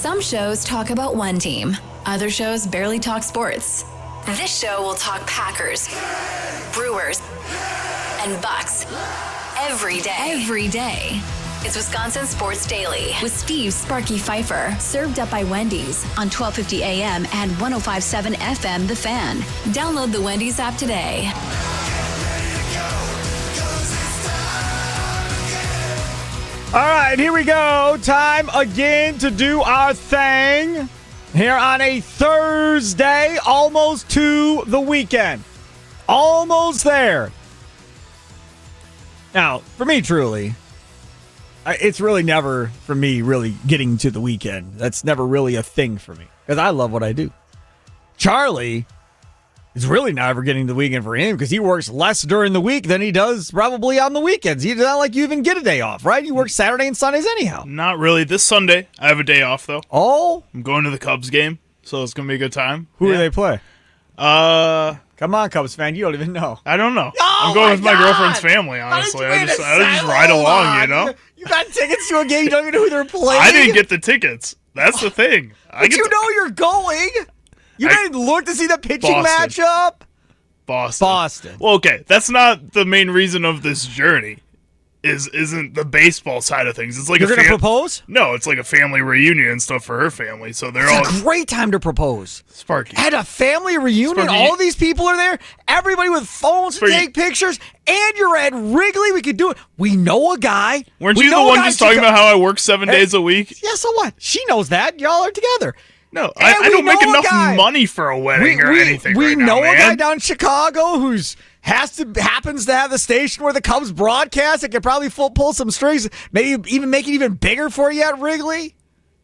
Some shows talk about one team. Other shows barely talk sports. This show will talk Packers, Brewers, and Bucks every day. It's Wisconsin Sports Daily with Steve Sparky Fifer. Served up by Wendy's on 1250 AM and 105.7 FM The Fan. Download the Wendy's app today. All right, here we go. Time again to do our thing here on a Thursday, almost to the weekend. Almost there. Now, for me, truly, it's really never, for me, really getting to the weekend. That's never really a thing for me because I love what I do. Charlie is really never getting the weekend for him because he works less during the week than he does probably on the weekends. It's not like you even get a day off, right? You work Saturday and Sundays anyhow. Not really. This Sunday, I have a day off, though. Oh? I'm going to the Cubs game, so it's going to be a good time. Who do they play? Come on, Cubs fan. You don't even know. I don't know. Oh, I'm going with my God. girlfriend family, honestly. I just ride Hold along, on. you know? You got tickets to a game. You don't even know who they're playing. I didn't get the tickets. That's the thing. But you know you're going. You didn't look to see the pitching Boston. matchup? Boston. Well, okay. That's not the main reason of this journey. Isn't the baseball side of things. It's like you're going to propose? No, it's like a family reunion and stuff for her family. So they're It's a great time to propose. Sparky. At a family reunion, Sparky. all these people are there. Everybody with phones to take pictures. And you're at Wrigley. We could do it. We know a guy. Weren't you the one just talking about how I work 7 days a week? Yeah, so what? She knows that. Y'all are together. No, I don't make enough money for a wedding or anything We right now, know man. a guy down in Chicago who's happens to have the station where the Cubs broadcast. It could probably pull some strings, maybe even make it even bigger for you at Wrigley.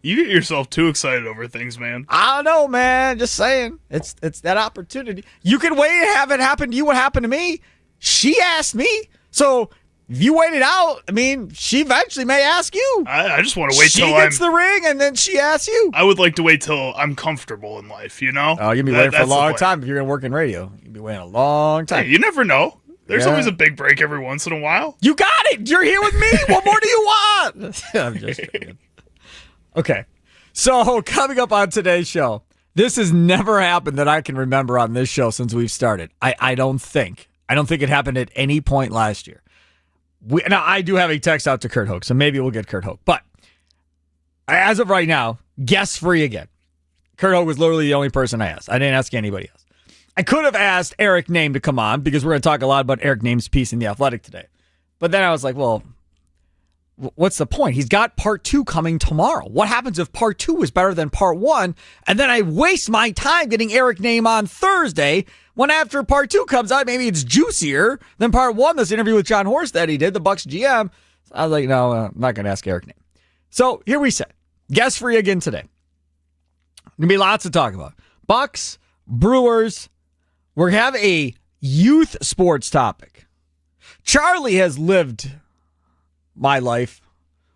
You get yourself too excited over things, man. I don't know, man. Just saying. It's that opportunity. You can wait and have it happen to you what happened to me. She asked me. So if you wait it out, I mean, she eventually may ask you. I just want to wait till she gets the ring and then she asks you. I would like to wait till I'm comfortable in life, you know? Oh, you'll be waiting for a long time if you're going to work in radio. You'll be waiting a long time. Hey, you never know. There's always a big break every once in a while. You got it. You're here with me. What more do you want? I'm just kidding. Okay. So coming up on today's show, this has never happened that I can remember on this show since we've started. I don't think. I don't think it happened at any point last year. Now, I do have a text out to Kurt Hoke, so maybe we'll get Kurt Hoke. But as of right now, guest free again. Kurt Hoke was literally the only person I asked. I didn't ask anybody else. I could have asked Eric Name to come on because we're going to talk a lot about Eric Name's piece in The Athletic today. But then I was like, well, what's the point? He's got part 2 coming tomorrow. What happens if part 2 is better than part 1? And then I waste my time getting Eric Name on Thursday when after part 2 comes out, maybe it's juicier than part 1, this interview with John Horst he did, the Bucks GM. So I was like, no, I'm not going to ask Eric Name. So here we sit. Guest free again today. Going to be lots to talk about. Bucks, Brewers. We have a youth sports topic. Charlie has lived my life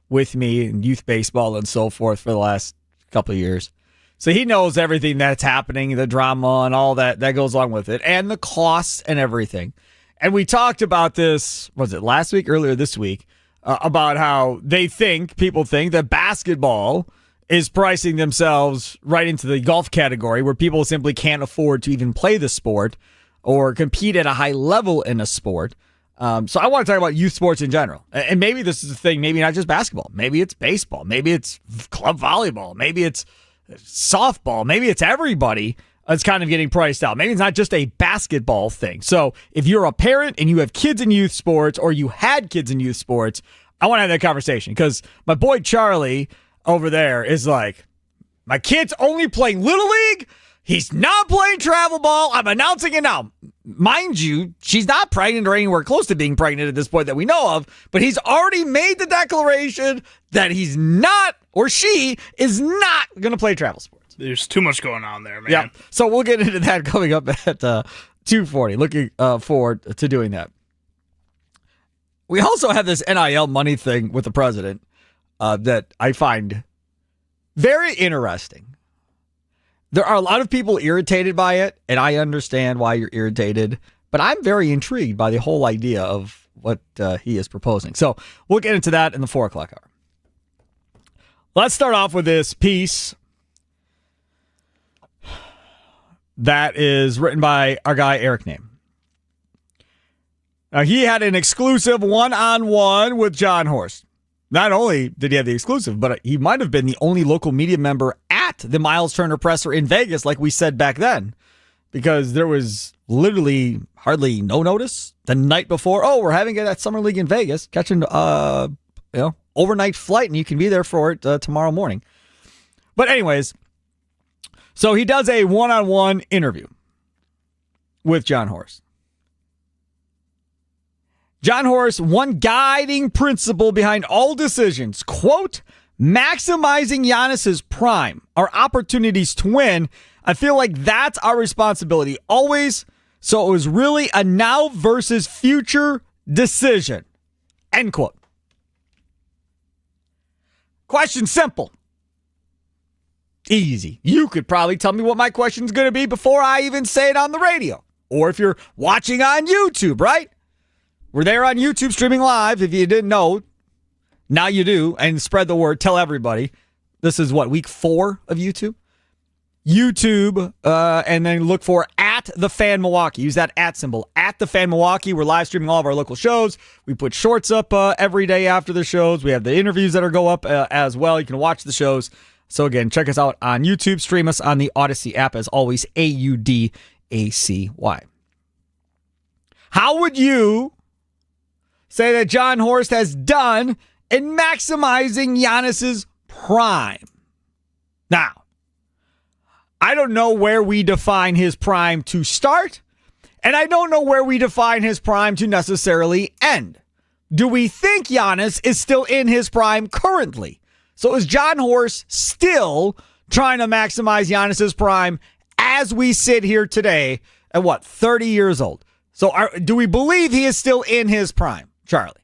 with me in youth baseball and so forth for the last couple of years. So he knows everything that's happening, the drama and all that goes along with it, and the costs and everything. And we talked about this, was it last week, earlier this week, about how people think that basketball is pricing themselves right into the golf category where people simply can't afford to even play the sport or compete at a high level in a sport. So I want to talk about youth sports in general. And maybe this is the thing, maybe not just basketball. Maybe it's baseball. Maybe it's club volleyball. Maybe it's softball. Maybe it's everybody that's kind of getting priced out. Maybe it's not just a basketball thing. So if you're a parent and you have kids in youth sports or you had kids in youth sports, I want to have that conversation because my boy Charlie over there is like, my kid's only playing Little League. He's not playing travel ball. I'm announcing it now. Mind you, she's not pregnant or anywhere close to being pregnant at this point that we know of, but he's already made the declaration that he's not, or she is not going to play travel sports. There's too much going on there, man. Yeah. So we'll get into that coming up at 2:40. Looking forward to doing that. We also have this NIL money thing with the president that I find very interesting. There are a lot of people irritated by it, and I understand why you're irritated, but I'm very intrigued by the whole idea of what he is proposing. So we'll get into that in the 4 o'clock hour. Let's start off with this piece that is written by our guy, Eric Name. Now, he had an exclusive one-on-one with John Horst. Not only did he have the exclusive, but he might have been the only local media member at the Miles Turner presser in Vegas, like we said back then, because there was literally hardly no notice the night before. Oh, we're having it at Summer League in Vegas, catching overnight flight, and you can be there for it tomorrow morning. But anyways, so he does a one-on-one interview with John Horst. John Horst, one guiding principle behind all decisions, quote, maximizing Giannis's prime, our opportunities to win. I feel like that's our responsibility always. So it was really a now versus future decision, end quote. Question simple. Easy. You could probably tell me what my question's going to be before I even say it on the radio. Or if you're watching on YouTube, right? We're there on YouTube streaming live. If you didn't know, now you do. And spread the word. Tell everybody. This is what, week 4 of YouTube? YouTube, and then look for at the Fan Milwaukee. Use that at symbol. At the Fan Milwaukee. We're live streaming all of our local shows. We put shorts up every day after the shows. We have the interviews that are go up as well. You can watch the shows. So again, check us out on YouTube. Stream us on the Odyssey app as always. AUDACY. How would you say that John Horst has done in maximizing Giannis's prime? Now, I don't know where we define his prime to start, and I don't know where we define his prime to necessarily end. Do we think Giannis is still in his prime currently? So is John Horst still trying to maximize Giannis's prime as we sit here today at 30 years old? So do we believe he is still in his prime, Charlie?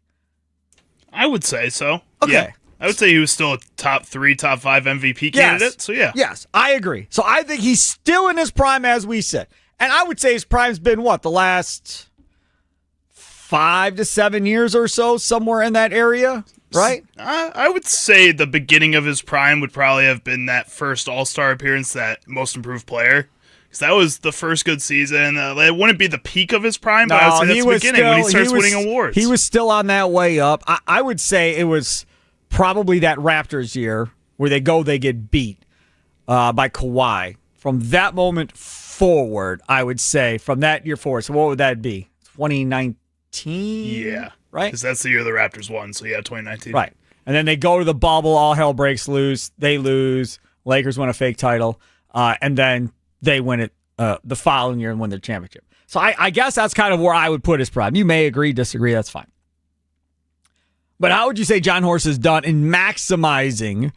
I would say so. Okay. Yeah. I would say he was still a top 3, top 5 MVP candidate. Yes. So, yeah. Yes, I agree. So I think he's still in his prime as we sit. And I would say his prime's been, the last 5 to 7 years or so, somewhere in that area, right? I would say the beginning of his prime would probably have been that first All-Star appearance, that most improved player. Because that was the first good season. It wouldn't be the peak of his prime, but I would say that's the beginning when he starts winning awards. He was still on that way up. I would say it was probably that Raptors year where they get beat by Kawhi. From that moment forward, I would say, from that year forward. So what would that be? 2019? Yeah. Right? Because that's the year the Raptors won. So, yeah, 2019. Right. And then they go to the bubble. All hell breaks loose. They lose. Lakers win a fake title. And then they win it the following year and win their championship. So I guess that's kind of where I would put his prime. You may agree, disagree. That's fine. But how would you say John Horst has done in maximizing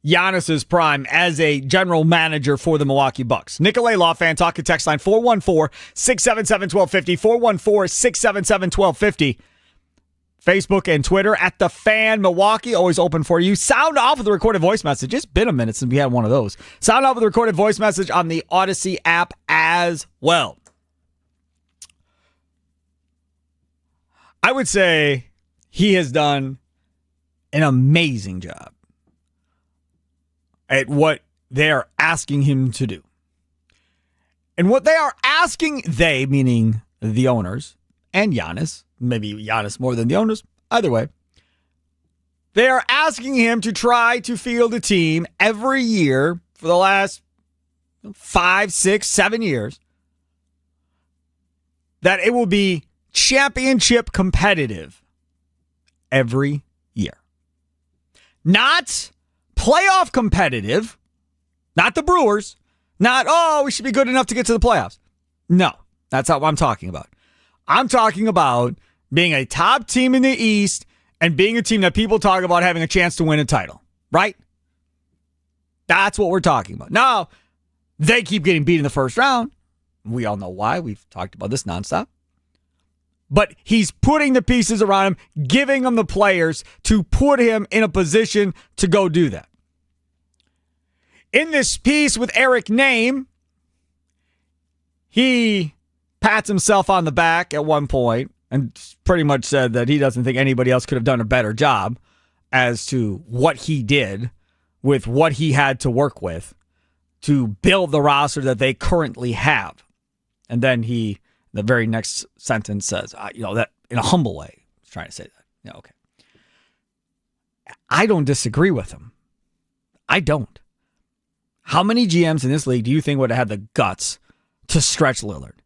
Giannis's prime as a general manager for the Milwaukee Bucks? Nicolay Law Fan, talking text line 414-677-1250, 414-677-1250. Facebook and Twitter at The Fan Milwaukee, always open for you. Sound off with a recorded voice message. It's been a minute since we had one of those. Sound off with a recorded voice message on the Odyssey app as well. I would say he has done an amazing job at what they are asking him to do. And what they are asking, they, meaning the owners, and Giannis, maybe Giannis more than the owners, either way, they are asking him to try to field a team every year for the last 5, 6, 7 years that it will be championship competitive every year. Not playoff competitive, not the Brewers, not, we should be good enough to get to the playoffs. No, that's not what I'm talking about. I'm talking about being a top team in the East and being a team that people talk about having a chance to win a title, right? That's what we're talking about. Now, they keep getting beat in the first round. We all know why. We've talked about this nonstop. But he's putting the pieces around him, giving him the players to put him in a position to go do that. In this piece with Eric Name, he pats himself on the back at one point and pretty much said that he doesn't think anybody else could have done a better job as to what he did with what he had to work with to build the roster that they currently have. And then he, the very next sentence says, that in a humble way, he's trying to say that. Yeah, okay. I don't disagree with him. I don't. How many GMs in this league do you think would have had the guts to stretch Lillard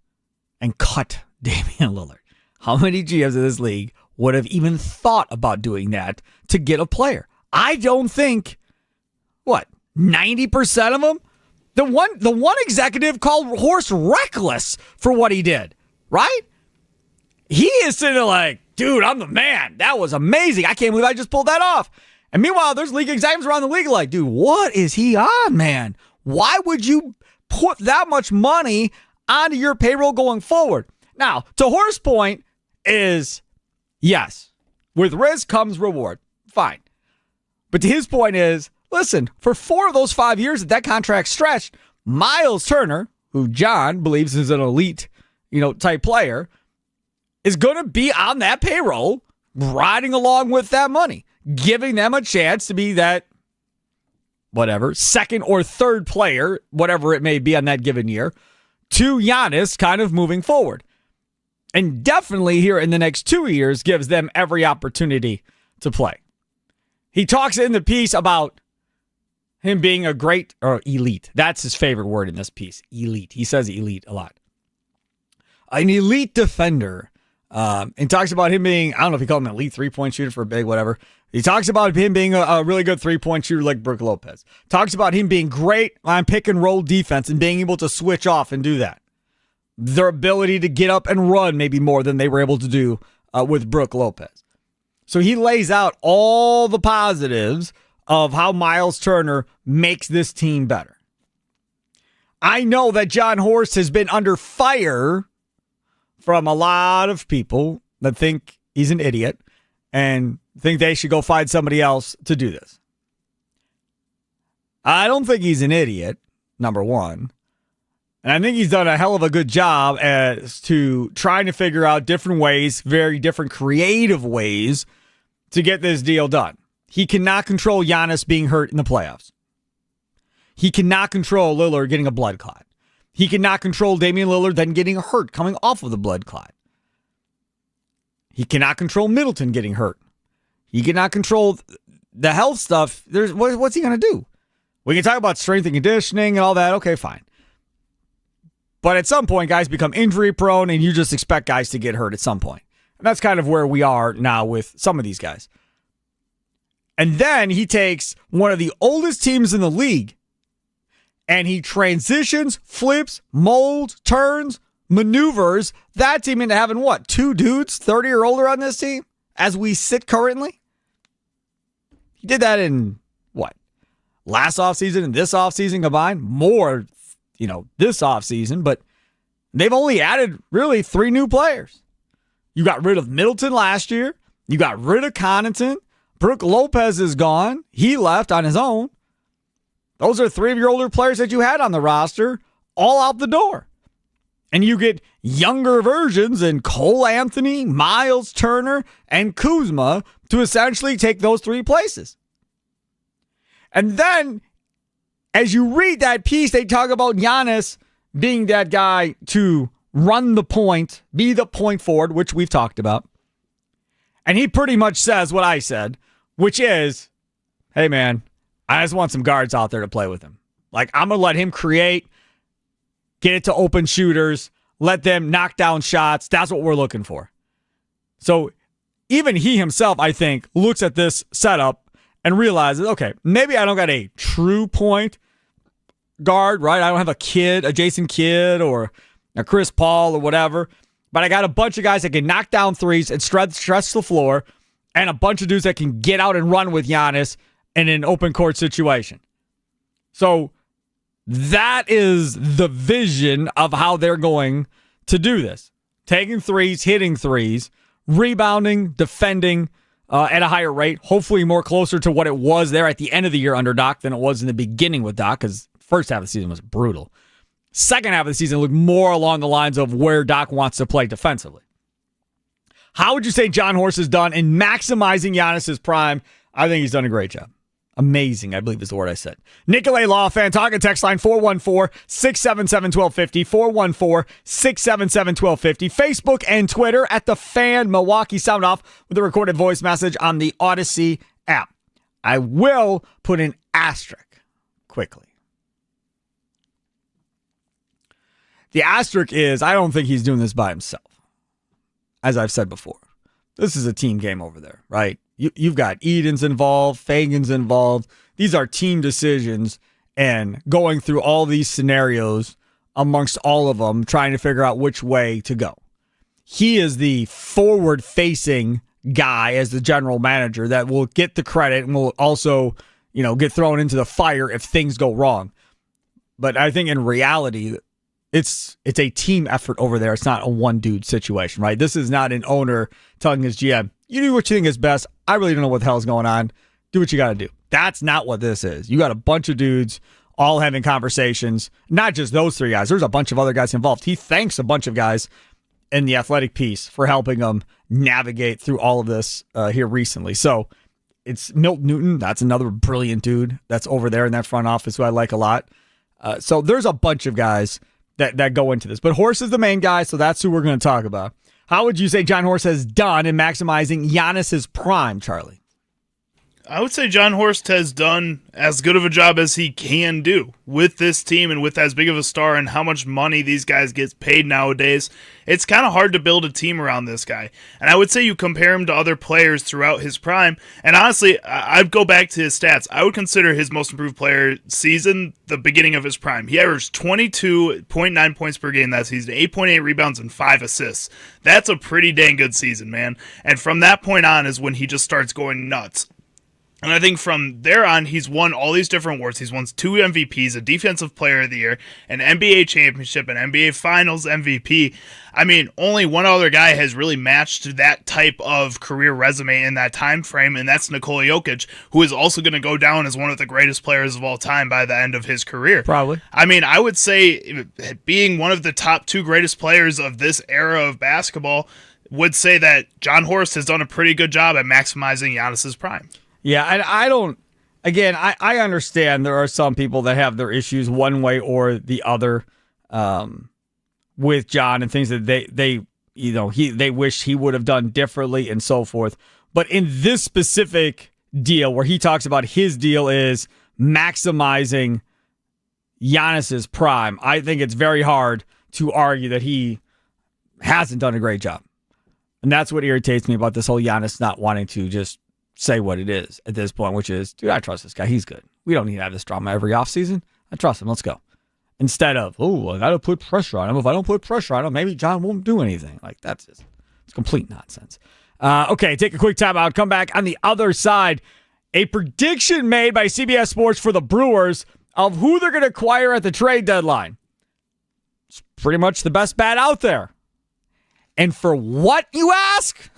and cut Damian Lillard? How many GMs in this league would have even thought about doing that to get a player? I don't think, 90% of them? The one executive called Horst reckless for what he did, right? He is sitting there like, dude, I'm the man. That was amazing. I can't believe I just pulled that off. And meanwhile, there's league executives around the league like, dude, what is he on, man? Why would you put that much money onto your payroll going forward? Now, to Horst's point is, yes, with risk comes reward. Fine. But to his point is, listen, for 4 of those 5 years that contract stretched, Miles Turner, who John believes is an elite, type player, is going to be on that payroll, riding along with that money, giving them a chance to be that, second or third player, whatever it may be on that given year, to Giannis kind of moving forward. And definitely here in the next 2 years gives them every opportunity to play. He talks in the piece about him being a great, or elite. That's his favorite word in this piece, elite. He says elite a lot. An elite defender. And talks about him being, I don't know if he called him an elite three-point shooter for a big whatever. He talks about him being a really good three-point shooter like Brook Lopez. Talks about him being great on pick-and-roll defense and being able to switch off and do that. Their ability to get up and run maybe more than they were able to do with Brook Lopez. So he lays out all the positives of how Miles Turner makes this team better. I know that John Horst has been under fire from a lot of people that think he's an idiot and think they should go find somebody else to do this. I don't think he's an idiot, number one. And I think he's done a hell of a good job as to trying to figure out different ways, very different creative ways to get this deal done. He cannot control Giannis being hurt in the playoffs. He cannot control Lillard getting a blood clot. He cannot control Damian Lillard then getting hurt coming off of the blood clot. He cannot control Middleton getting hurt. He cannot control the health stuff. What's he going to do? We can talk about strength and conditioning and all that. Okay, fine. But at some point, guys become injury prone and you just expect guys to get hurt at some point. And that's kind of where we are now with some of these guys. And then he takes one of the oldest teams in the league and he transitions, flips, molds, turns, maneuvers that team into having what? 2 dudes 30 or older on this team as we sit currently? He did that in what? Last offseason and this offseason combined? More, this offseason, but they've only added really 3 new players. You got rid of Middleton last year. You got rid of Connaughton. Brook Lopez is gone. He left on his own. Those are 3 of your older players that you had on the roster, all out the door. And you get younger versions in Cole Anthony, Miles Turner, and Kuzma to essentially take those 3 places. And then, as you read that piece, they talk about Giannis being that guy to run the point, be the point forward, which we've talked about. And he pretty much says what I said, which is, hey, man, I just want some guards out there to play with him. Like, I'm going to let him create, get it to open shooters, let them knock down shots. That's what we're looking for. So even he himself, I think, looks at this setup and realizes, okay, maybe I don't got a true point guard, right? I don't have a Jason Kidd or a Chris Paul or whatever, but I got a bunch of guys that can knock down threes and stretch the floor and a bunch of dudes that can get out and run with Giannis in an open court situation. So that is the vision of how they're going to do this. Taking threes, hitting threes, rebounding, defending at a higher rate, hopefully more closer to what it was there at the end of the year under Doc than it was in the beginning with Doc, because first half of the season was brutal. Second half of the season looked more along the lines of where Doc wants to play defensively. How would you say John Horst has done in maximizing Giannis's prime I think he's done a great job. Amazing, I believe is the word I said. Nicolay Law Fan Talking text line 414-677-1250, 414-677-1250. Facebook and Twitter at The Fan Milwaukee. Sound off with a recorded voice message on the Odyssey app. I will put an asterisk quickly. The asterisk is I don't think he's doing this by himself. As I've said before, this is a team game over there, right? You've got Eden's involved, Fagan's involved. These are team decisions, and going through all these scenarios amongst all of them, trying to figure out which way to go. He is the forward-facing guy as the general manager that will get the credit and will also, get thrown into the fire if things go wrong. But I think in reality, it's a team effort over there. It's not a one-dude situation, right? This is not an owner telling his GM, you do what you think is best. I really don't know what the hell's going on. Do what you got to do. That's not what this is. You got a bunch of dudes all having conversations. Not just those three guys. There's a bunch of other guys involved. He thanks a bunch of guys in the athletic piece for helping him navigate through all of this here recently. So it's Milt Newton. That's another brilliant dude that's over there in that front office who I like a lot. So there's a bunch of guys that go into this. But Horst is the main guy, so that's who we're going to talk about. How would you say John Horst has done in maximizing Giannis's prime, Charlie? I would say John Horst has done as good of a job as he can do with this team and with as big of a star and how much money these guys get paid nowadays. It's kind of hard to build a team around this guy. And I would say you compare him to other players throughout his prime. And honestly, I'd go back to his stats. I would consider his most improved player season the beginning of his prime. He averaged 22.9 points per game that season, 8.8 rebounds, and 5 assists. That's a pretty dang good season, man. And from that point on is when he just starts going nuts. And I think from there on, he's won all these different awards. He's won 2 MVPs, a Defensive Player of the Year, an NBA Championship, an NBA Finals MVP. I mean, only one other guy has really matched that type of career resume in that time frame, and that's Nikola Jokic, who is also going to go down as one of the greatest players of all time by the end of his career. Probably. I mean, I would say being one of the top 2 greatest players of this era of basketball would say that John Horst has done a pretty good job at maximizing Giannis's prime. Yeah, and I understand there are some people that have their issues one way or the other with John and things that they wish he would have done differently and so forth. But in this specific deal where he talks about his deal is maximizing Giannis's prime, I think it's very hard to argue that he hasn't done a great job. And that's what irritates me about this whole Giannis not wanting to just say what it is at this point, which is, dude, I trust this guy. He's good. We don't need to have this drama every offseason. I trust him. Let's go. Instead of, I got to put pressure on him. If I don't put pressure on him, maybe John won't do anything. Like, it's complete nonsense. Okay, take a quick time out. Come back on the other side. A prediction made by CBS Sports for the Brewers of who they're going to acquire at the trade deadline. It's pretty much the best bat out there. And for what, you ask?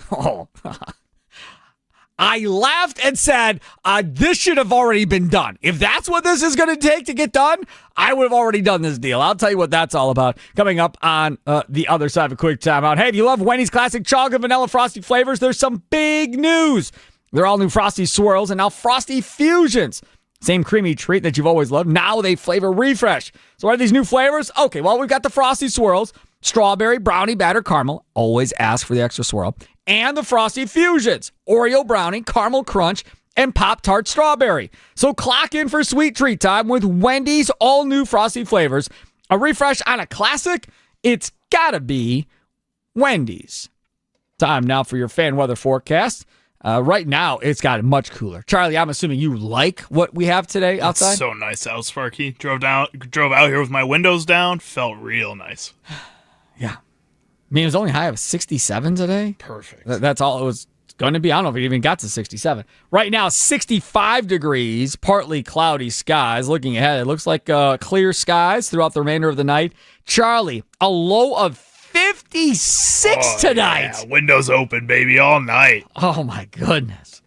I laughed and said, this should have already been done. If that's what this is going to take to get done, I would have already done this deal. I'll tell you what that's all about coming up on the other side of a quick timeout. Hey, if you love Wendy's classic chocolate vanilla frosty flavors, there's some big news. They're all new Frosty Swirls and now Frosty Fusions. Same creamy treat that you've always loved. Now they flavor refresh. So what are these new flavors? Okay, well, we've got the Frosty Swirls, strawberry, brownie, batter, caramel. Always ask for the extra swirl. And the Frosty Fusions, Oreo brownie, caramel crunch, and Pop-Tart strawberry. So clock in for sweet treat time with Wendy's all-new Frosty flavors. A refresh on a classic? It's gotta be Wendy's. Time now for your fan weather forecast. Right now, it's gotten much cooler. Charlie, I'm assuming you like what we have today outside? It's so nice out, Sparky. Drove out here with my windows down. Felt real nice. Yeah. I mean, it was only high of 67 today. Perfect. That's all it was going to be. I don't know if it even got to 67. Right now, 65 degrees, partly cloudy skies. Looking ahead, it looks like clear skies throughout the remainder of the night. Charlie, a low of 56 tonight. Yeah, windows open, baby, all night. Oh, my goodness.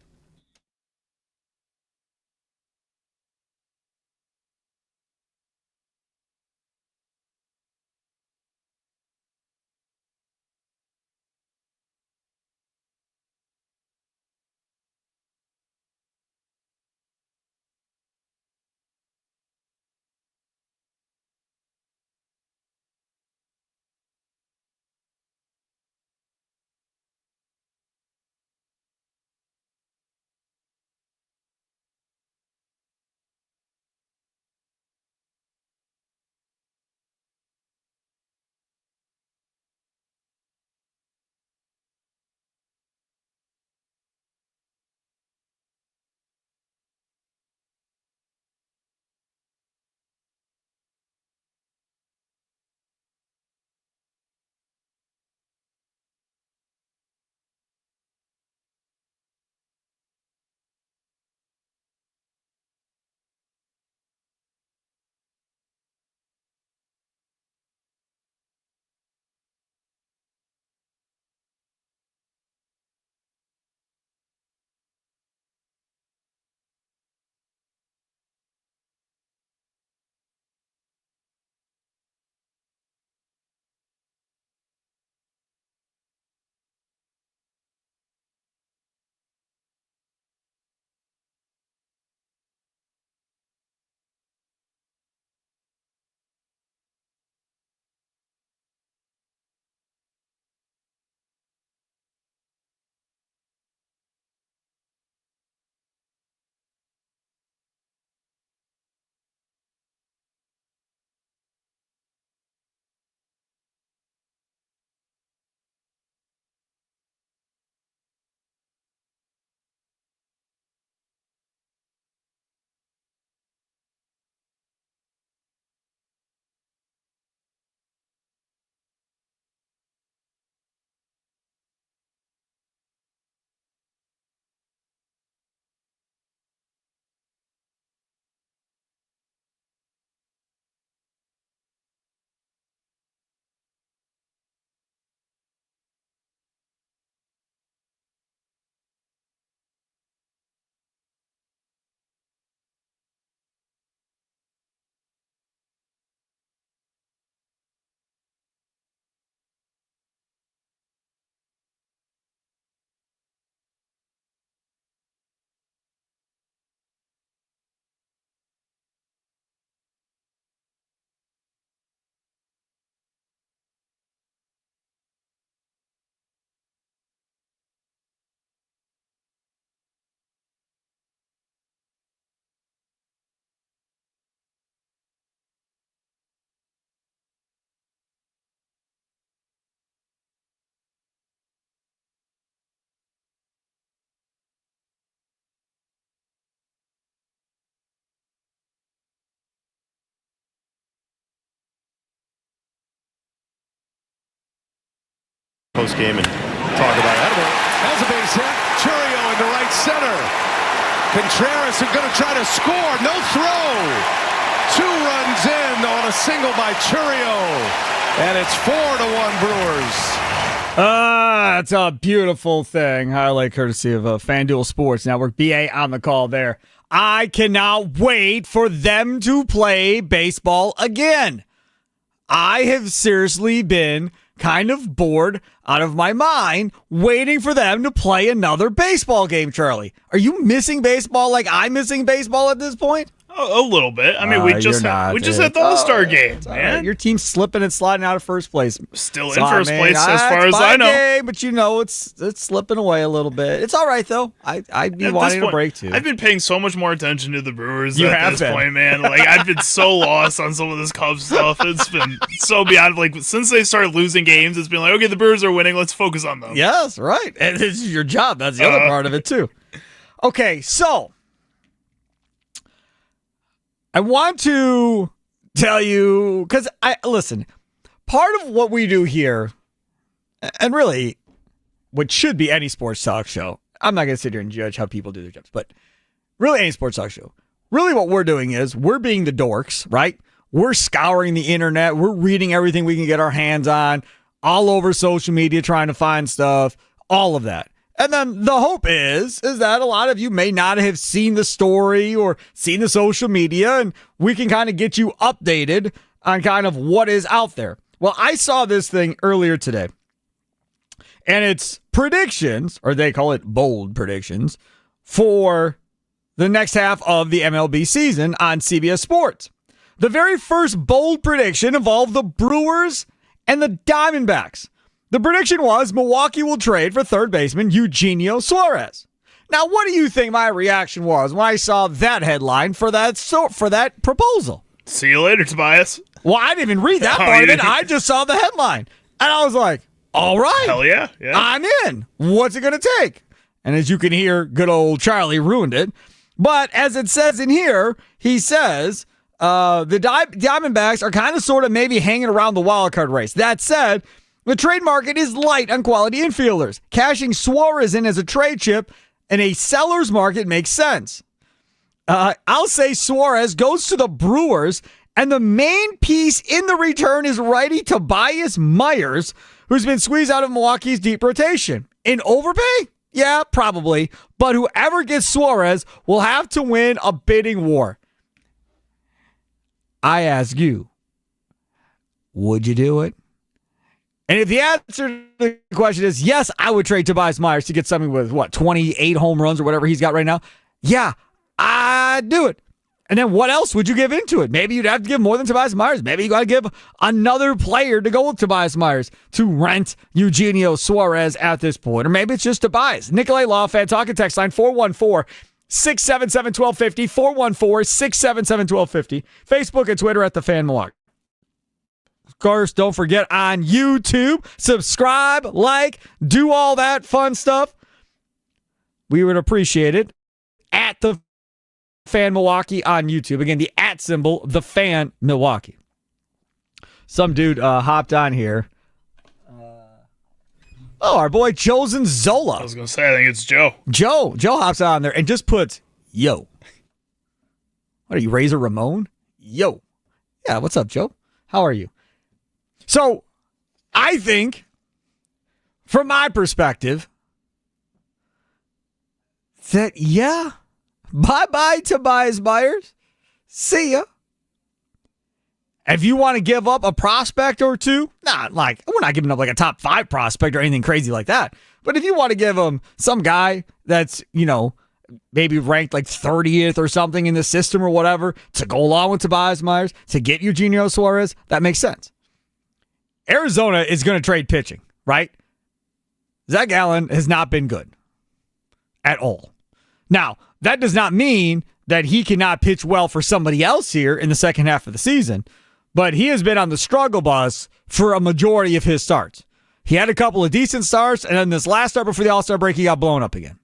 post game and talk about it. That's a base hit. Churio into right center. Contreras is going to try to score. No throw. 2 runs in on a single by Churio. And it's 4-1 Brewers. It's a beautiful thing. Highlight courtesy of FanDuel Sports Network. BA on the call there. I cannot wait for them to play baseball again. I have seriously been kind of bored out of my mind waiting for them to play another baseball game, Charlie. Are you missing baseball like I'm missing baseball at this point? A little bit. I mean, we just had the All-Star game, man. Right. Your team's slipping and sliding out of first place. Still in first place, as far as I know. Game, but it's slipping away a little bit. It's all right, though. I'd be wanting a break, too. I've been paying so much more attention to the Brewers at this point, man. Like, I've been so lost on some of this Cubs stuff. It's been so beyond, like, since they started losing games, it's been like, okay, the Brewers are winning. Let's focus on them. Yes, right. And this is your job. That's the other part of it, too. Okay, so I want to tell you, because listen, part of what we do here, and really what should be any sports talk show, I'm not going to sit here and judge how people do their jobs, but really any sports talk show, really what we're doing is we're being the dorks, right? We're scouring the internet. We're reading everything we can get our hands on, all over social media, trying to find stuff, all of that. And then the hope is that a lot of you may not have seen the story or seen the social media, and we can kind of get you updated on kind of what is out there. Well, I saw this thing earlier today, and it's predictions, or they call it bold predictions, for the next half of the MLB season on CBS Sports. The very first bold prediction involved the Brewers and the Diamondbacks. The prediction was Milwaukee will trade for third baseman Eugenio Suarez. Now, what do you think my reaction was when I saw that headline for that proposal? See you later, Tobias. Well, I didn't even read that part of it. I just saw the headline. And I was like, all right. Hell yeah. I'm in. What's it going to take? And as you can hear, good old Charlie ruined it. But as it says in here, he says the Diamondbacks are kind of sort of maybe hanging around the wild card race. That said, the trade market is light on quality infielders. Cashing Suarez in as a trade chip in a seller's market makes sense. I'll say Suarez goes to the Brewers, and the main piece in the return is righty Tobias Myers, who's been squeezed out of Milwaukee's deep rotation. In overpay? Yeah, probably. But whoever gets Suarez will have to win a bidding war. I ask you, would you do it? And if the answer to the question is yes, I would trade Tobias Myers to get something with, 28 home runs or whatever he's got right now. Yeah, I'd do it. And then what else would you give into it? Maybe you'd have to give more than Tobias Myers. Maybe you got to give another player to go with Tobias Myers to rent Eugenio Suarez at this point. Or maybe it's just Tobias. Nikolai Lawfan, talking text line 414-677-1250, 414-677-1250. Facebook and Twitter at The Fan Milwaukee. Of course, don't forget on YouTube, subscribe, like, do all that fun stuff. We would appreciate it. At The Fan Milwaukee on YouTube. Again, the @ symbol, The Fan Milwaukee. Some dude hopped on here. Our boy Josen Zola. I was going to say, I think it's Joe. Joe hops on there and just puts, yo. What are you, Razor Ramon? Yo. Yeah, what's up, Joe? How are you? So, I think, from my perspective, that, yeah, bye-bye Tobias Myers. See ya. If you want to give up a prospect or two, we're not giving up like a top 5 prospect or anything crazy like that. But if you want to give him some guy that's, maybe ranked like 30th or something in the system or whatever to go along with Tobias Myers to get Eugenio Suarez, that makes sense. Arizona is going to trade pitching, right? Zach Gallen has not been good at all. Now, that does not mean that he cannot pitch well for somebody else here in the second half of the season, but he has been on the struggle bus for a majority of his starts. He had a couple of decent starts, and then this last start before the All-Star break, he got blown up again.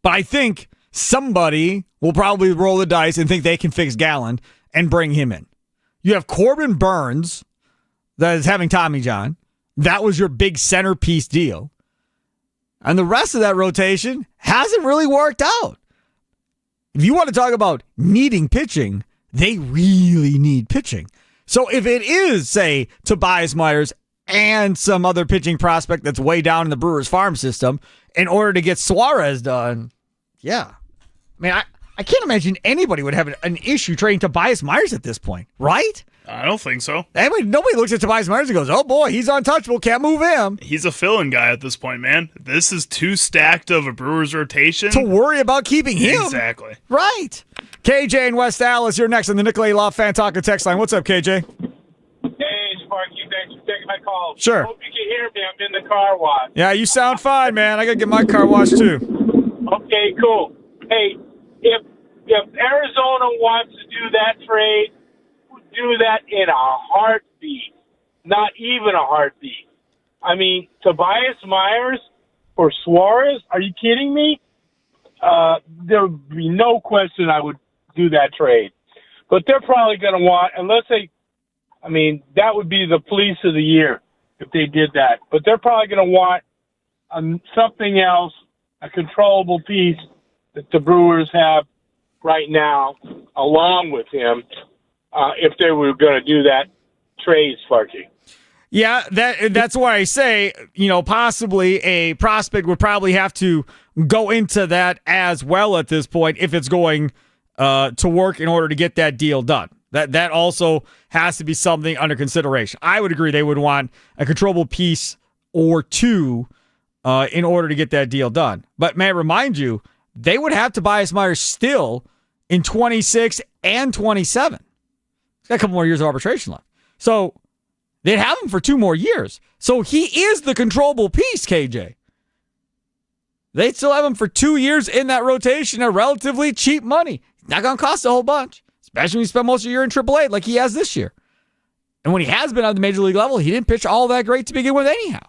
But I think somebody will probably roll the dice and think they can fix Gallen and bring him in. You have Corbin Burns that is having Tommy John. That was your big centerpiece deal. And the rest of that rotation hasn't really worked out. If you want to talk about needing pitching, they really need pitching. So if it is, say, Tobias Myers and some other pitching prospect that's way down in the Brewers farm system in order to get Suarez done, yeah. I mean, I can't imagine anybody would have an issue trading Tobias Myers at this point, right? I don't think so. Nobody looks at Tobias Myers and goes, oh boy, he's untouchable, can't move him. He's a fill-in guy at this point, man. This is too stacked of a Brewers rotation. To worry about keeping him. Exactly. Right. KJ in West Dallas, you're next on the Nicolay Law Fan Talk text line. What's up, KJ? Hey, Sparky, thanks for taking my call. Sure. Hope you can hear me. I'm in the car wash. Yeah, you sound fine, man. I got to get my car washed, too. Okay, cool. Hey, if Arizona wants to do that trade, do that in a heartbeat. Not even a heartbeat. I mean, Tobias Myers for Suarez? Are you kidding me? There would be no question I would do that trade. But they're probably going to want, that would be the police of the year if they did that. But they're probably going to want something else, a controllable piece that the Brewers have right now, along with him, if they were going to do that trade, Sparky. Yeah, that's why I say, possibly a prospect would probably have to go into that as well at this point if it's going to work in order to get that deal done. That also has to be something under consideration. I would agree they would want a controllable piece or two in order to get that deal done. But may I remind you, they would have Tobias Myers still in 26 and 27. He's got a couple more years of arbitration left. So they'd have him for 2 more years. So he is the controllable piece, KJ. They'd still have him for 2 years in that rotation at relatively cheap money. Not going to cost a whole bunch, especially when you spend most of your year in AAA like he has this year. And when he has been on the major league level, he didn't pitch all that great to begin with anyhow.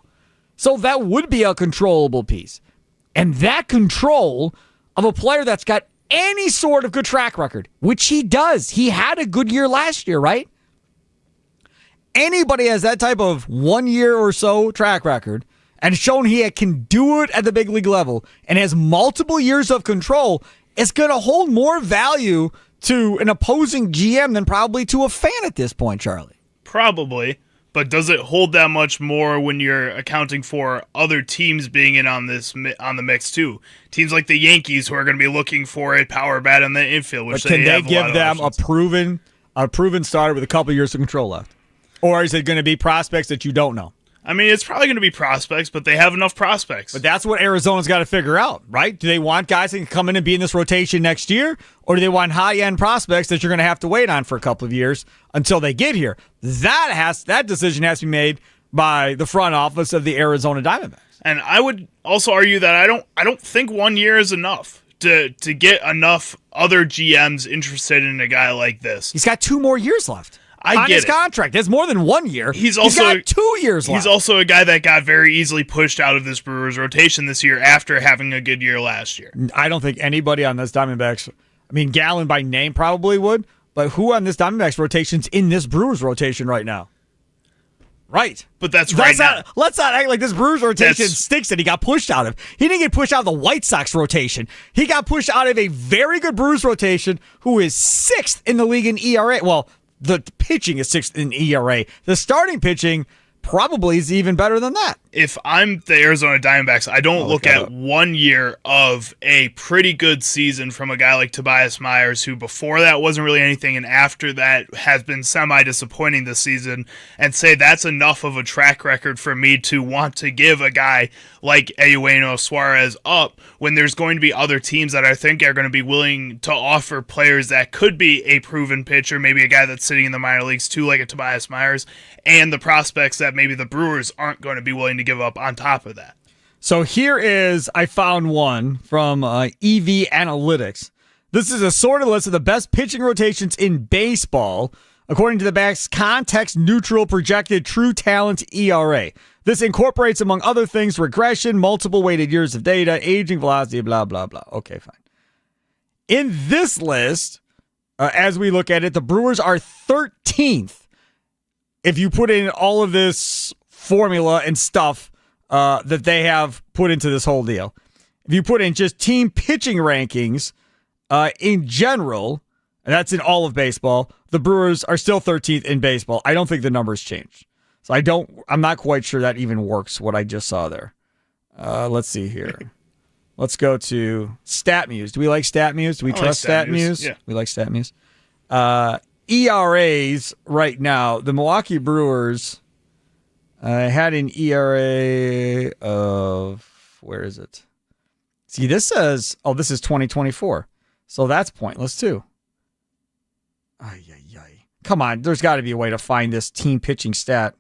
So that would be a controllable piece. And that control of a player that's got any sort of good track record, which he does. He had a good year last year, right? Anybody has that type of 1 year or so track record and shown he can do it at the big league level and has multiple years of control, it's going to hold more value to an opposing GM than probably to a fan at this point, Charlie. Probably. But does it hold that much more when you're accounting for other teams being in on the mix too? Teams like the Yankees who are going to be looking for a power bat in the infield, which but can they have give them a proven starter with a couple years of control left, or is it going to be prospects that you don't know? I mean, it's probably going to be prospects, but they have enough prospects. But that's what Arizona's got to figure out, right? Do they want guys that can come in and be in this rotation next year, or do they want high-end prospects that you're going to have to wait on for a couple of years until they get here? That decision has to be made by the front office of the Arizona Diamondbacks. And I would also argue that I don't think 1 year is enough to get enough other GMs interested in a guy like this. He's got 2 more years left. On his contract. That's more than 1 year. He's got 2 years left. He's also a guy that got very easily pushed out of this Brewers rotation this year after having a good year last year. I don't think anybody on this Diamondbacks, Gallen by name probably would, but who on this Diamondbacks rotation's in this Brewers rotation right now? Right. But that's right now. Let's not act like this Brewers rotation stinks that he got pushed out of. He didn't get pushed out of the White Sox rotation. He got pushed out of a very good Brewers rotation who is 6th in the league in ERA. Well, the pitching is 6th in ERA. The starting pitching probably is even better than that. If I'm the Arizona Diamondbacks, I don't look at 1 year of a pretty good season from a guy like Tobias Myers, who before that wasn't really anything, and after that has been semi-disappointing this season, and say that's enough of a track record for me to want to give a guy like Eugenio Suarez up when there's going to be other teams that I think are going to be willing to offer players that could be a proven pitcher, maybe a guy that's sitting in the minor leagues too, like a Tobias Myers, and the prospects that maybe the Brewers aren't going to be willing to give up on top of that. So here is, I found one from EV Analytics. This is a sorted list of the best pitching rotations in baseball, according to the back's context-neutral projected true talent ERA. This incorporates, among other things, regression, multiple weighted years of data, aging velocity, blah, blah, blah. Okay, fine. In this list, as we look at it, the Brewers are 13th. If you put in all of this formula and stuff that they have put into this whole deal. If you put in just team pitching rankings in general, and that's in all of baseball, the Brewers are still 13th in baseball. I don't think the numbers changed. So I'm not quite sure that even works, what I just saw there. Let's see here. Let's go to StatMuse. Do we like StatMuse? Do we trust StatMuse? Yeah. We like StatMuse. ERAs right now, the Milwaukee Brewers had an ERA of, where is it? See, this says, this is 2024. So that's pointless too. Come on, there's got to be a way to find this team pitching stat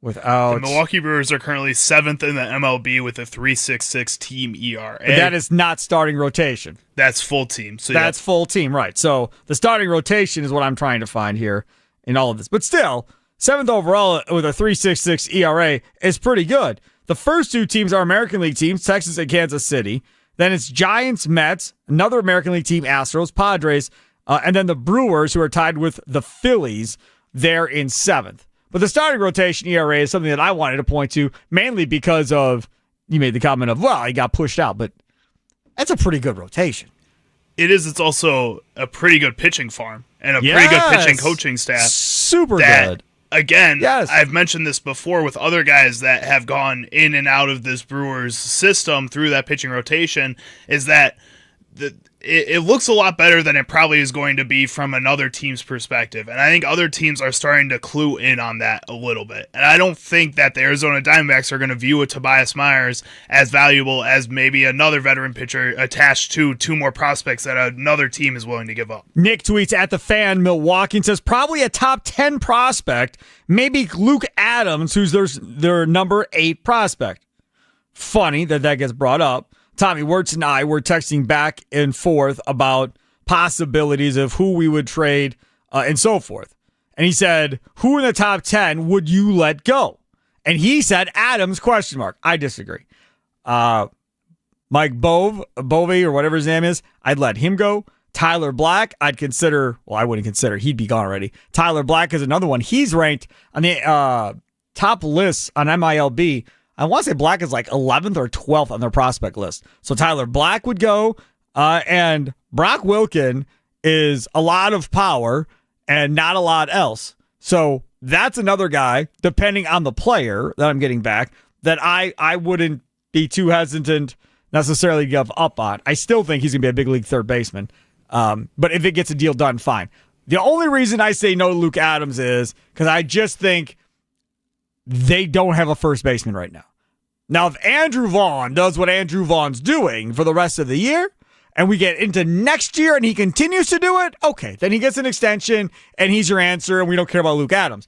without. The Milwaukee Brewers are currently 7th in the MLB with a 3.66 team ERA. But that is not starting rotation. That's full team. So that's full team, right? So the starting rotation is what I'm trying to find here in all of this. But still, 7th overall with a 3.66 ERA is pretty good. The first two teams are American League teams, Texas and Kansas City. Then it's Giants, Mets, another American League team, Astros, Padres, and then the Brewers, who are tied with the Phillies, they're in 7th. But the starting rotation ERA is something that I wanted to point to, mainly because of, you made the comment of, he got pushed out, but that's a pretty good rotation. It is. It's also a pretty good pitching farm and a pretty good pitching coaching staff. Super good. Again, I've mentioned this before with other guys that have gone in and out of this Brewers system through that pitching rotation, is that it looks a lot better than it probably is going to be from another team's perspective. And I think other teams are starting to clue in on that a little bit. And I don't think that the Arizona Diamondbacks are going to view a Tobias Myers as valuable as maybe another veteran pitcher attached to two more prospects that another team is willing to give up. Nick tweets at the fan Milwaukee and says probably a top 10 prospect, maybe Luke Adams, who's their number 8 prospect. Funny that gets brought up. Tommy Wirtz and I were texting back and forth about possibilities of who we would trade and so forth. And he said, who in the top 10 would you let go? And he said Adams, ? I disagree. Mike Bove, or whatever his name is, I'd let him go. Tyler Black, I'd consider, I wouldn't consider, he'd be gone already. Tyler Black is another one. He's ranked on the top lists on MILB. I want to say Black is like 11th or 12th on their prospect list. So Tyler Black would go, and Brock Wilken is a lot of power and not a lot else. So that's another guy, depending on the player that I'm getting back, that I wouldn't be too hesitant necessarily to give up on. I still think he's going to be a big league third baseman. But if it gets a deal done, fine. The only reason I say no to Luke Adams is because I just think they don't have a first baseman right now. Now, if Andrew Vaughn does what Andrew Vaughn's doing for the rest of the year, and we get into next year and he continues to do it, okay, then he gets an extension and he's your answer and we don't care about Luke Adams.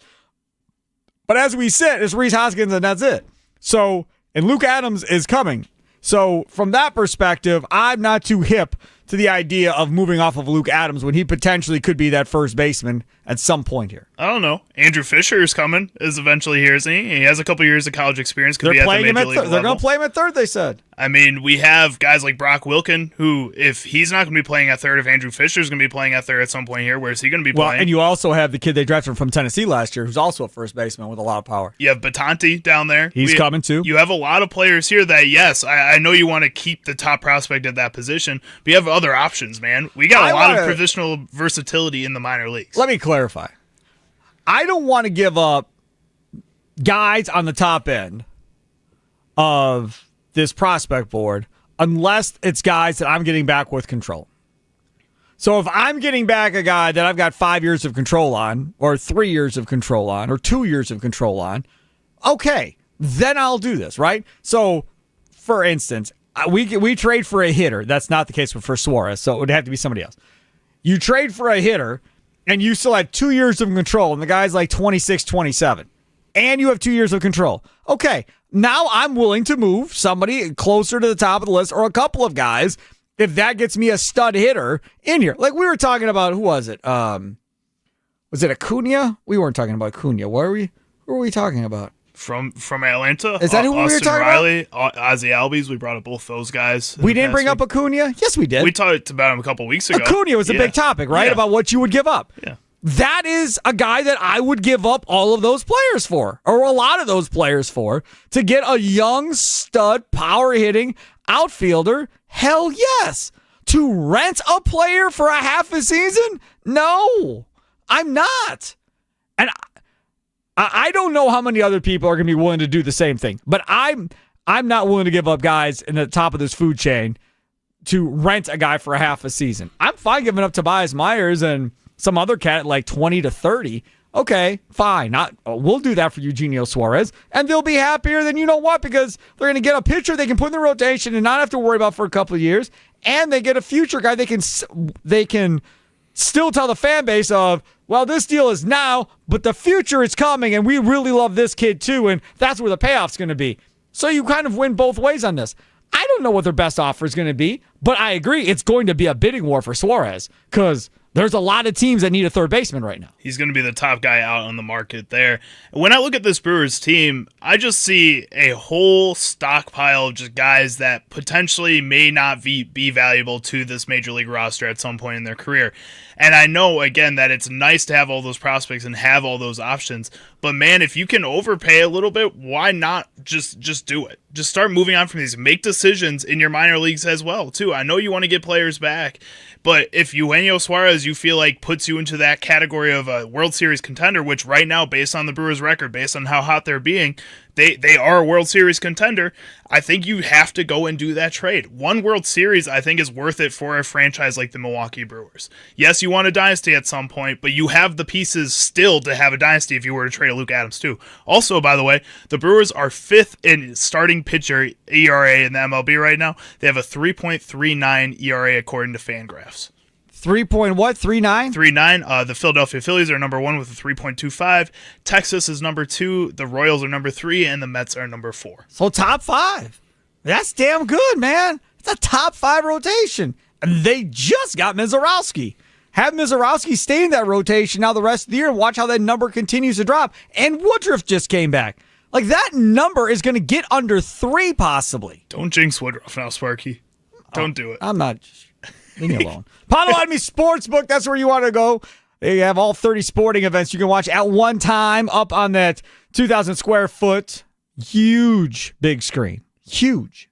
But as we sit, it's Rhys Hoskins and that's it. So, and Luke Adams is coming. So, from that perspective, I'm not too hip to the idea of moving off of Luke Adams when he potentially could be that first baseman at some point here. I don't know. Andrew Fisher is coming, is eventually here, isn't he? He has a couple years of college experience. They're going to play him at third, they said. I mean, we have guys like Brock Wilken, who, if he's not going to be playing at third, if Andrew Fisher's going to be playing at third at some point here, where is he going to be playing? And you also have the kid they drafted from Tennessee last year, who's also a first baseman with a lot of power. You have Batanti down there. He's coming too. You have a lot of players here that, yes, I know you want to keep the top prospect at that position, but you have other options, man. We got a lot of positional versatility in the minor leagues. Let me clarify. I don't want to give up guys on the top end of this prospect board unless it's guys that I'm getting back with control. So if I'm getting back a guy that I've got 5 years of control on, or 3 years of control on, or 2 years of control on, okay, then I'll do this, right? So, for instance, we trade for a hitter. That's not the case for Suarez, so it would have to be somebody else. You trade for a hitter, and you still have 2 years of control, and the guy's like 26, 27, and you have 2 years of control. Okay, now I'm willing to move somebody closer to the top of the list, or a couple of guys, if that gets me a stud hitter in here. Like we were talking about, who was it? Was it Acuna? We weren't talking about Acuna. Who were we talking about? From Atlanta? Is that who we were talking Riley, about? Ozzie Albies. We brought up both those guys. We didn't bring up Acuna? Yes, we did. We talked about him a couple weeks ago. Acuna was a big topic, right? Yeah. About what you would give up. Yeah. that is a guy that I would give up all of those players for, or a lot of those players for, to get a young stud power hitting outfielder. Hell yes. To rent a player for a half a season? No, I'm not. And I don't know how many other people are going to be willing to do the same thing, but I'm not willing to give up guys in the top of this food chain to rent a guy for a half a season. I'm fine giving up Tobias Myers and some other cat like 20 to 30. Okay, fine. We'll do that for Eugenio Suarez, and they'll be happier than you know what, because they're going to get a pitcher they can put in the rotation and not have to worry about for a couple of years, and they get a future guy they can still tell the fan base of, well, this deal is now, but the future is coming, and we really love this kid too, and that's where the payoff's going to be. So you kind of win both ways on this. I don't know what their best offer is going to be, but I agree it's going to be a bidding war for Suarez, because there's a lot of teams that need a third baseman right now. He's going to be the top guy out on the market there. When I look at this Brewers team, I just see a whole stockpile of just guys that potentially may not be valuable to this major league roster at some point in their career. And I know, again, that it's nice to have all those prospects and have all those options. But, man, if you can overpay a little bit, why not just do it? Just start moving on from these. Make decisions in your minor leagues as well, too. I know you want to get players back. But if Eugenio Suarez, you feel like, puts you into that category of a World Series contender, which right now, based on the Brewers' record, based on how hot they're being, they are a World Series contender, I think you have to go and do that trade. One World Series, I think, is worth it for a franchise like the Milwaukee Brewers. Yes, you want a dynasty at some point, but you have the pieces still to have a dynasty if you were to trade a Luke Adams, too. Also, by the way, the Brewers are 5th in starting pitcher ERA in the MLB right now. They have a 3.39 ERA according to Fangraphs. 3.39? 3.9. The Philadelphia Phillies are number 1 with a 3.25. Texas is number 2. The Royals are number 3, and the Mets are number 4. So top 5. That's damn good, man. It's a top 5 rotation. And they just got Mizorowski. Have Mizorowski stay in that rotation now the rest of the year and watch how that number continues to drop. And Woodruff just came back. Like, that number is going to get under 3 possibly. Don't jinx Woodruff now, Sparky. Don't do it. I'm not. Leave me alone. Potawatomi Sportsbook, that's where you want to go. They have all 30 sporting events you can watch at one time up on that 2,000 square foot, huge big screen. Huge.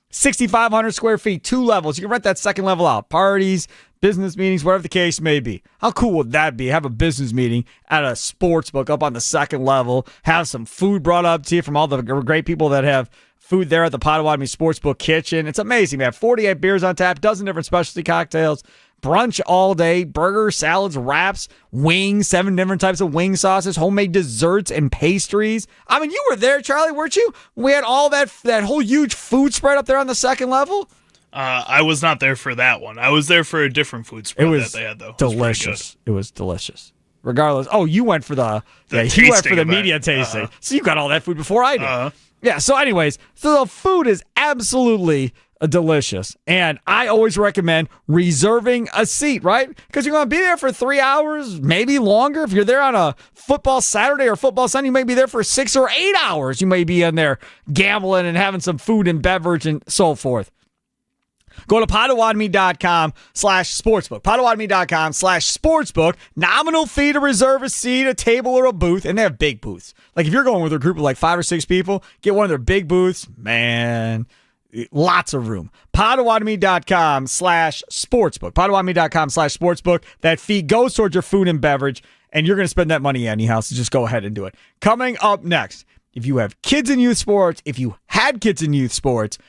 6,500 square feet, 2 levels. You can rent that second level out. Parties, business meetings, whatever the case may be. How cool would that be? Have a business meeting at a sportsbook up on the second level. Have some food brought up to you from all the great people that have food there at the Potawatomi Sportsbook kitchen. It's amazing, man. 48 beers on tap, dozen different specialty cocktails, brunch all day, burgers, salads, wraps, wings, 7 different types of wing sauces, homemade desserts and pastries. I mean, you were there, Charlie, weren't you? We had all that whole huge food spread up there on the second level. I was not there for that one. I was there for a different food spread that they had, though. Delicious. It was delicious. Regardless. Oh, you went for you went for the media tasting. So you got all that food before I did. Yeah, so anyways, so the food is absolutely delicious. And I always recommend reserving a seat, right? Because you're going to be there for 3 hours, maybe longer. If you're there on a football Saturday or football Sunday, you may be there for 6 or 8 hours. You may be in there gambling and having some food and beverage and so forth. Go to Potawatomi.com/sportsbook. Potawatomi.com/sportsbook. Nominal fee to reserve a seat, a table, or a booth. And they have big booths. Like if you're going with a group of like 5 or 6 people, get one of their big booths. Man, lots of room. Potawatomi.com/sportsbook. Potawatomi.com/sportsbook. That fee goes towards your food and beverage, and you're going to spend that money anyhow, so just go ahead and do it. Coming up next, if you have kids in youth sports, if you had kids in youth sports,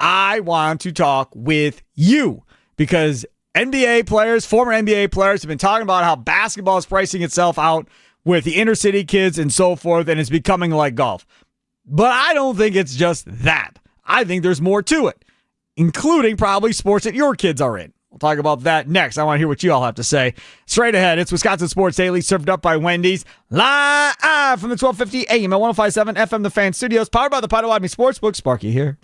I want to talk with you because NBA players, former NBA players have been talking about how basketball is pricing itself out with the inner city kids and so forth, and it's becoming like golf. But I don't think it's just that. I think there's more to it, including probably sports that your kids are in. We'll talk about that next. I want to hear what you all have to say. Straight ahead, it's Wisconsin Sports Daily, served up by Wendy's, live from the 1250 AM at 105.7 FM The Fan Studios, powered by the Potawatomi Sportsbook. Sparky here.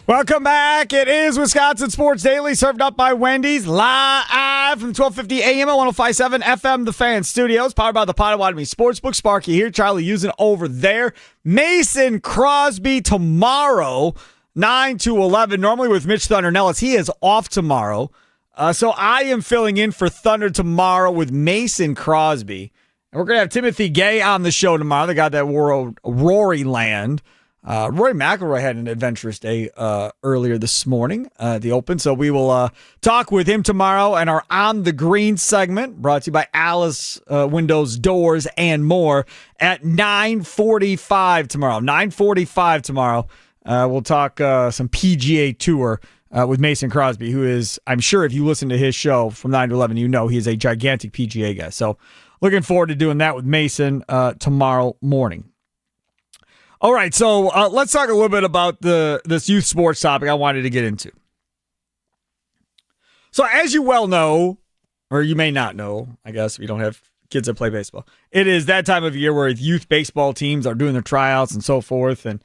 Welcome back. It is Wisconsin Sports Daily, served up by Wendy's, live from 1250 AM at 105.7 FM, The Fan Studios, powered by the Potawatomi Sportsbook. Sparky here, Charlie using over there. Mason Crosby tomorrow, 9 to 11, normally with Mitch Thunder Nellis. He is off tomorrow. So I am filling in for Thunder tomorrow with Mason Crosby. And we're going to have Timothy Gay on the show tomorrow, the guy that wore Rory Land. Rory McIlroy had an adventurous day earlier this morning at the Open, so we will talk with him tomorrow. And our On the Green segment, brought to you by Alice Windows, Doors, and More, at 9:45 tomorrow. 9:45 tomorrow, we'll talk some PGA Tour with Mason Crosby, who is, I'm sure if you listen to his show from 9 to 11, you know he is a gigantic PGA guy. So looking forward to doing that with Mason tomorrow morning. All right, so let's talk a little bit about this youth sports topic I wanted to get into. So as you well know, or you may not know, I guess, if you don't have kids that play baseball, it is that time of year where youth baseball teams are doing their tryouts and so forth, and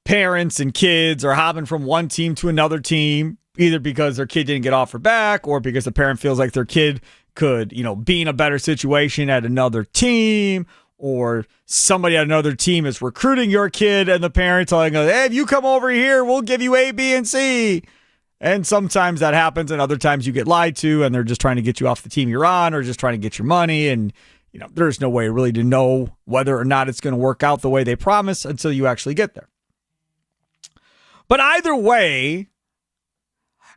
parents and kids are hopping from one team to another team, either because their kid didn't get offered back or because the parent feels like their kid could, be in a better situation at another team, or somebody at another team is recruiting your kid and the parent telling them, hey, if you come over here, we'll give you A, B, and C. And sometimes that happens, and other times you get lied to, and they're just trying to get you off the team you're on or just trying to get your money. And, there's no way really to know whether or not it's going to work out the way they promise until you actually get there. But either way,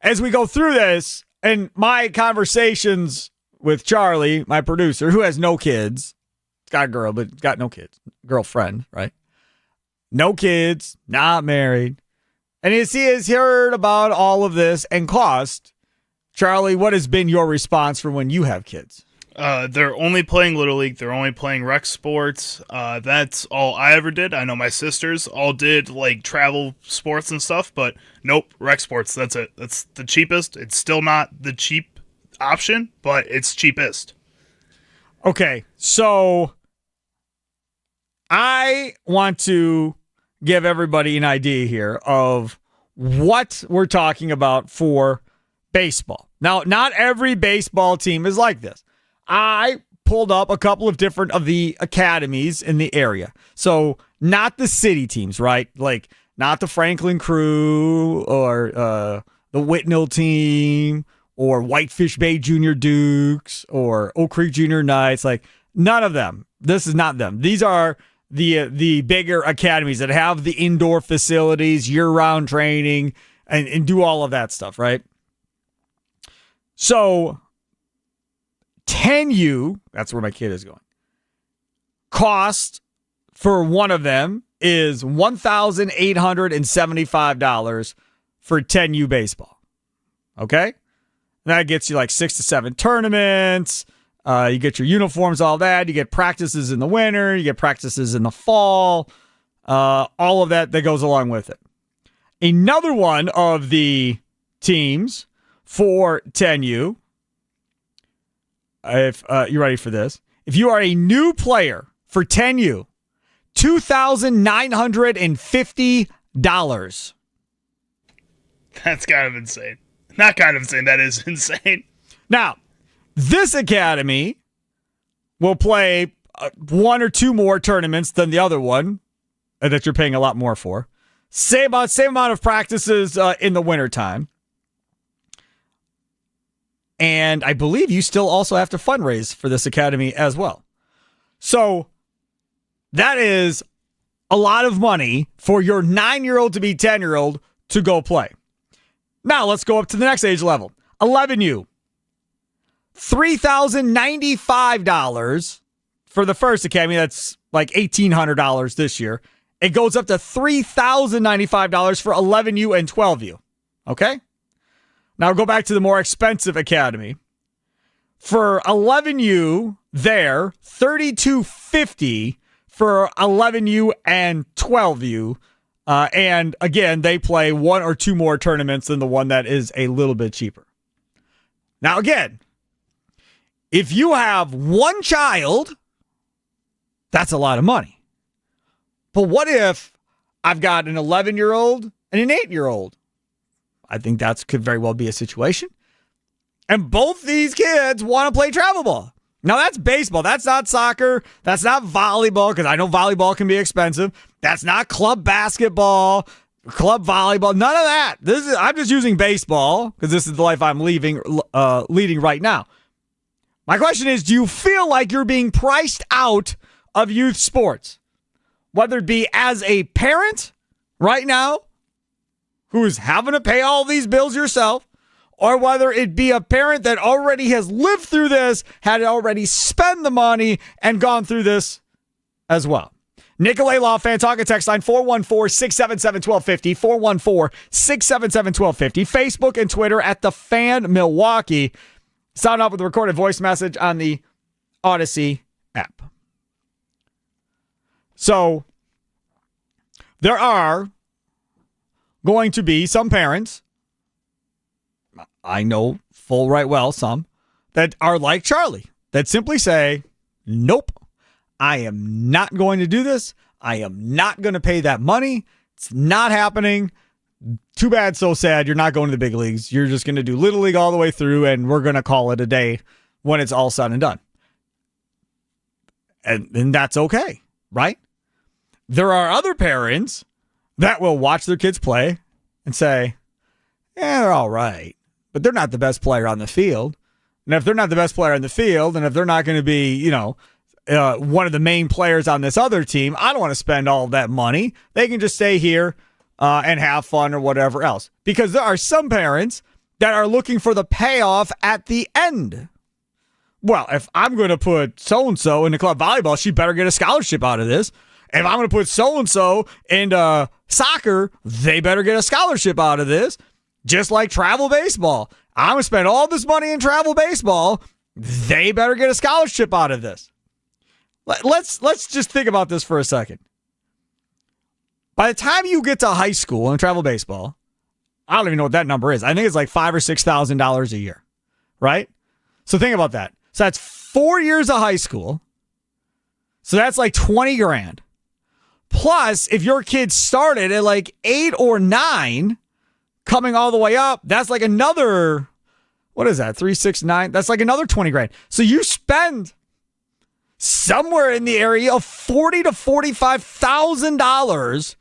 as we go through this, and my conversations with Charlie, my producer, who has no kids, got a girl, but got no kids. Girlfriend, right? No kids, not married. And as he has heard about all of this and cost, Charlie, what has been your response for when you have kids? They're only playing Little League. They're only playing rec sports. That's all I ever did. I know my sisters all did like travel sports and stuff, but nope, rec sports. That's it. That's the cheapest. It's still not the cheap option, but it's cheapest. Okay, so I want to give everybody an idea here of what we're talking about for baseball. Now, not every baseball team is like this. I pulled up a couple of different of the academies in the area. So not the city teams, right? Like not the Franklin Crew or the Whitnell team or Whitefish Bay Junior Dukes or Oak Creek Junior Knights. Like none of them. This is not them. These are the bigger academies that have the indoor facilities, year-round training, and do all of that stuff, right? So 10U, that's where my kid is going, cost for one of them is $1,875 for 10U baseball. Okay? That gets you like 6 to 7 tournaments. You get your uniforms, all that. You get practices in the winter. You get practices in the fall. All of that goes along with it. Another one of the teams for 10U, if you're ready for this, if you are a new player for 10U, $2,950. That's kind of insane. Not kind of insane. That is insane. Now, this academy will play one or two more tournaments than the other one that you're paying a lot more for. Same amount of practices in the wintertime. And I believe you still also have to fundraise for this academy as well. So that is a lot of money for your 9-year-old to be 10-year-old to go play. Now let's go up to the next age level. 11U. $3,095 for the first academy. That's like $1,800 this year. It goes up to $3,095 for 11U and 12U. Okay? Now go back to the more expensive academy. For 11U there, $3,250 for 11U and 12U. And again, they play one or two more tournaments than the one that is a little bit cheaper. Now again, if you have one child, that's a lot of money. But what if I've got an 11-year-old and an 8-year-old. I think that could very well be a situation. And both these kids want to play travel ball. Now, that's baseball. That's not soccer. That's not volleyball, because I know volleyball can be expensive. That's not club basketball, club volleyball. None of that. I'm just using baseball because this is the life I'm leading right now. My question is, do you feel like you're being priced out of youth sports? Whether it be as a parent right now who's having to pay all these bills yourself, or whether it be a parent that already has lived through this, had already spent the money, and gone through this as well. Nicolay Law Fan Talk and Text line 414-677-1250, 414-677-1250, Facebook and Twitter at The Fan Milwaukee. Sound off with a recorded voice message on the Odyssey app. So, there are going to be some parents, I know full right well some, that are like Charlie, that simply say, nope, I am not going to do this. I am not going to pay that money. It's not happening. Too bad, so sad. You're not going to the big leagues. You're just going to do Little League all the way through, and we're going to call it a day when it's all said and done. And that's okay, right? There are other parents that will watch their kids play and say, yeah, they're all right, but they're not the best player on the field. And if they're not the best player on the field, and if they're not going to be, one of the main players on this other team, I don't want to spend all that money. They can just stay here and have fun or whatever else. Because there are some parents that are looking for the payoff at the end. Well, if I'm going to put so-and-so into club volleyball, she better get a scholarship out of this. If I'm going to put so-and-so into soccer, they better get a scholarship out of this. Just like travel baseball. I'm going to spend all this money in travel baseball. They better get a scholarship out of this. Let's just think about this for a second. By the time you get to high school in travel baseball, I don't even know what that number is. I think it's like $5,000 or $6,000 a year, right? So think about that. So that's 4 years of high school. So that's like 20 grand. Plus, if your kid started at like 8 or 9, coming all the way up, that's like another, what is that? 3, 6, 9. That's like another 20 grand. So you spend somewhere in the area of $40,000 to $45,000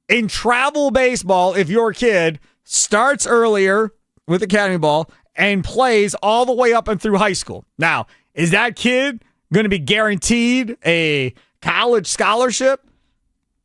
in travel baseball if your kid starts earlier with academy ball and plays all the way up and through high school. Now, is that kid going to be guaranteed a college scholarship?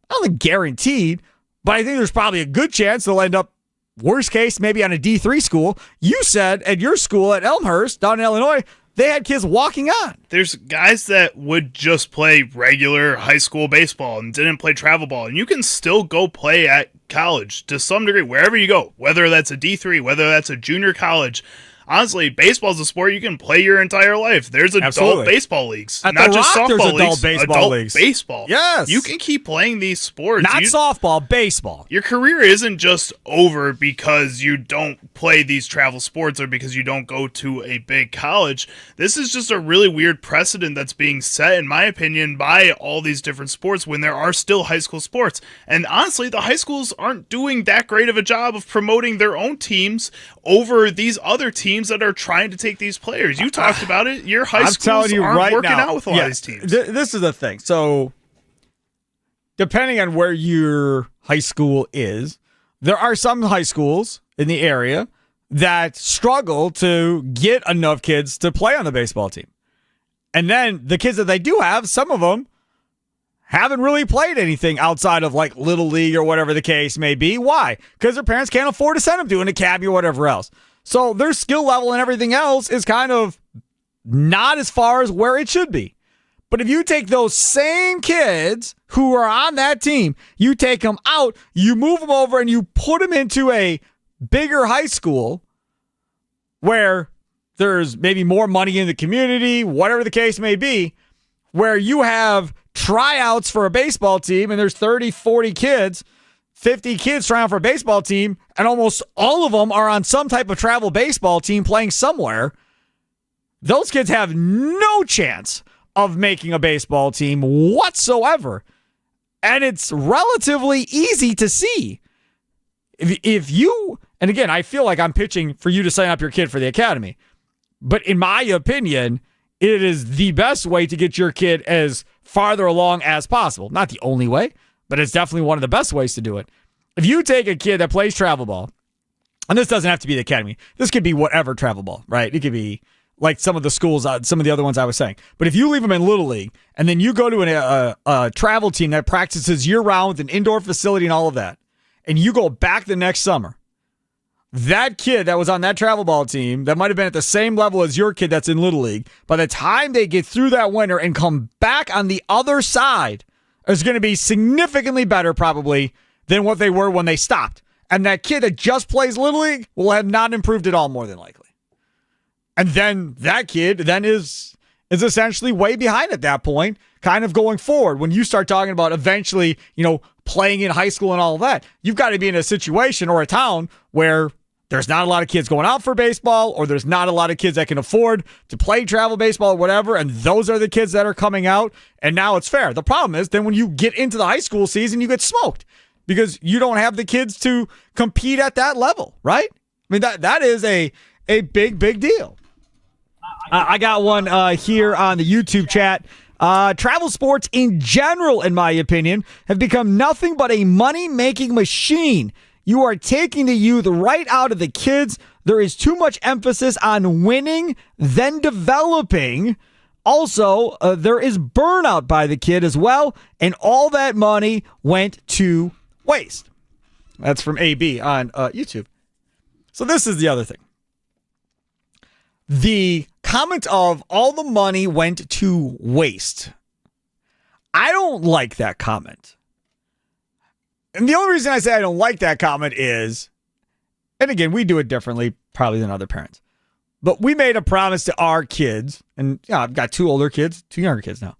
I don't think guaranteed, but I think there's probably a good chance they'll end up, worst case, maybe on a D3 school. You said at your school at Elmhurst down in Illinois, they had kids walking on. There's guys that would just play regular high school baseball and didn't play travel ball. And you can still go play at college to some degree, wherever you go, whether that's a D3, whether that's a junior college. Honestly, baseball's a sport you can play your entire life. There's adult baseball leagues, at not the just Rock, softball leagues. Baseball leagues. Baseball. Yes. You can keep playing these sports. Not softball, baseball. Your career isn't just over because you don't play these travel sports or because you don't go to a big college. This is just a really weird precedent that's being set, in my opinion, by all these different sports when there are still high school sports. And honestly, the high schools aren't doing that great of a job of promoting their own teams over these other teams that are trying to take these players. You talked about it. Your high schools aren't working out with a lot of these teams. This is the thing. So, depending on where your high school is, there are some high schools in the area that struggle to get enough kids to play on the baseball team. And then the kids that they do have, some of them haven't really played anything outside of like Little League or whatever the case may be. Why? Because their parents can't afford to send them to an academy or whatever else. So their skill level and everything else is kind of not as far as where it should be. But if you take those same kids who are on that team, you take them out, you move them over, and you put them into a bigger high school where there's maybe more money in the community, whatever the case may be, where you have tryouts for a baseball team and there's 30, 40 kids, 50 kids trying out for a baseball team, and almost all of them are on some type of travel baseball team playing somewhere. Those kids have no chance of making a baseball team whatsoever. And it's relatively easy to see If you, and again, I feel like I'm pitching for you to sign up your kid for the academy, but in my opinion, it is the best way to get your kid as farther along as possible. Not the only way, but it's definitely one of the best ways to do it. If you take a kid that plays travel ball, and this doesn't have to be the academy, this could be whatever travel ball, right? It could be like some of the schools, some of the other ones I was saying. But if you leave them in Little League, and then you go to a travel team that practices year-round with an indoor facility and all of that, and you go back the next summer, that kid that was on that travel ball team that might have been at the same level as your kid that's in Little League, by the time they get through that winter and come back on the other side, is going to be significantly better probably than what they were when they stopped. And that kid that just plays Little League will have not improved at all, more than likely. And then that kid then is essentially way behind at that point, kind of going forward. When you start talking about eventually, playing in high school and all of that, you've got to be in a situation or a town where there's not a lot of kids going out for baseball, or there's not a lot of kids that can afford to play travel baseball or whatever, and those are the kids that are coming out, and now it's fair. The problem is then when you get into the high school season, you get smoked because you don't have the kids to compete at that level, right? I mean, that is a big, big deal. I got one here on the YouTube chat. Travel sports in general, in my opinion, have become nothing but a money-making machine. You are taking the youth right out of the kids. There is too much emphasis on winning, then developing. Also, there is burnout by the kid as well, and all that money went to waste. That's from AB on YouTube. So this is the other thing. The comment of all the money went to waste. I don't like that comment. And the only reason I say I don't like that comment is, and again, we do it differently probably than other parents, but we made a promise to our kids, and I've got 2 older kids, 2 younger kids now.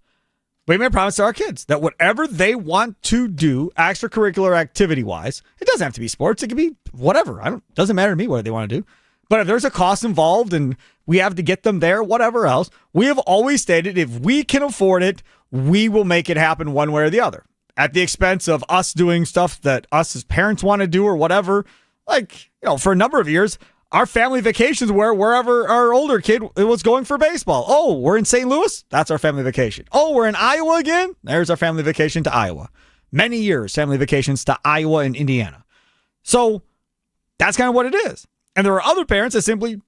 We made a promise to our kids that whatever they want to do extracurricular activity-wise, it doesn't have to be sports, it could be whatever. It doesn't matter to me what they want to do. But if there's a cost involved and we have to get them there, whatever else, we have always stated if we can afford it, we will make it happen one way or the other. At the expense of us doing stuff that us as parents want to do or whatever. Like, for a number of years, our family vacations were wherever our older kid was going for baseball. Oh, we're in St. Louis? That's our family vacation. Oh, we're in Iowa again? There's our family vacation to Iowa. Many years, family vacations to Iowa and Indiana. So that's kind of what it is. And there are other parents that simply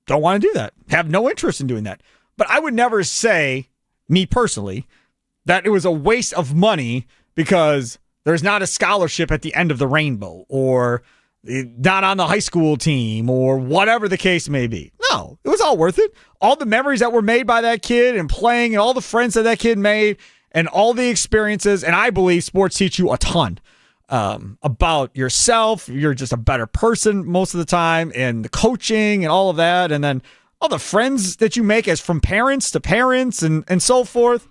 don't want to do that, have no interest in doing that. But I would never say, me personally, that it was a waste of money because there's not a scholarship at the end of the rainbow or not on the high school team or whatever the case may be. No, it was all worth it. All the memories that were made by that kid and playing and all the friends that kid made and all the experiences. And I believe sports teach you a ton. About yourself. You're just a better person most of the time, and the coaching and all of that, and then all the friends that you make as from parents to parents and so forth.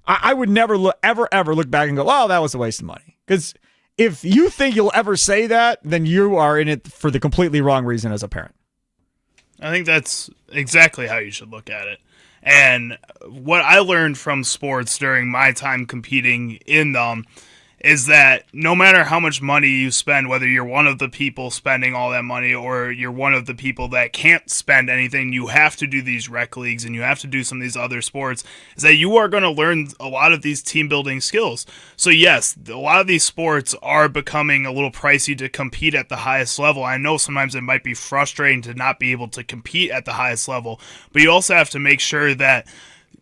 I would never ever look back and go, oh, that was a waste of money. Because if you think you'll ever say that, then you are in it for the completely wrong reason as a parent. I think that's exactly how you should look at it. And what I learned from sports during my time competing in them is that no matter how much money you spend, whether you're one of the people spending all that money or you're one of the people that can't spend anything, you have to do these rec leagues and you have to do some of these other sports, is that you are going to learn a lot of these team building skills. So yes, a lot of these sports are becoming a little pricey to compete at the highest level. I know sometimes it might be frustrating to not be able to compete at the highest level, but you also have to make sure that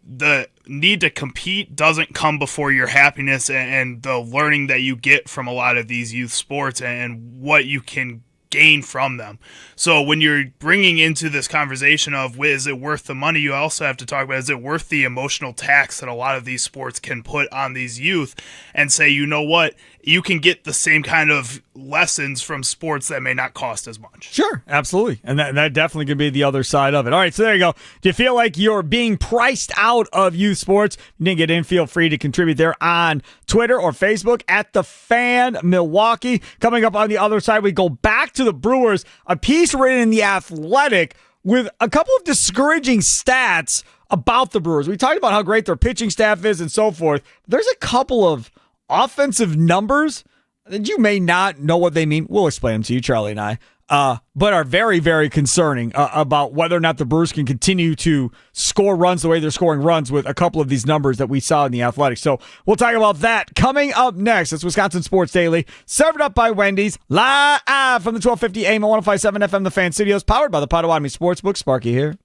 the need to compete doesn't come before your happiness and the learning that you get from a lot of these youth sports and what you can gain from them. So when you're bringing into this conversation of is it worth the money, you also have to talk about is it worth the emotional tax that a lot of these sports can put on these youth and say, you know what, you can get the same kind of lessons from sports that may not cost as much. Sure, absolutely. And that definitely could be the other side of it. All right, so there you go. Do you feel like you're being priced out of youth sports? You didn't get in, feel free to contribute there on Twitter or Facebook at The Fan Milwaukee. Coming up on the other side, we go back to the Brewers, a piece written in The Athletic with a couple of discouraging stats about the Brewers. We talked about how great their pitching staff is and so forth. There's a couple of offensive numbers that you may not know what they mean. We'll explain them to you, Charlie and I. But are very, very concerning about whether or not the Brewers can continue to score runs the way they're scoring runs with a couple of these numbers that we saw in the Athletics. So we'll talk about that coming up next. It's Wisconsin Sports Daily, served up by Wendy's, live from the 1250 AM and 105.7 FM, The Fan Studios, powered by the Potawatomi Sportsbook. Sparky here.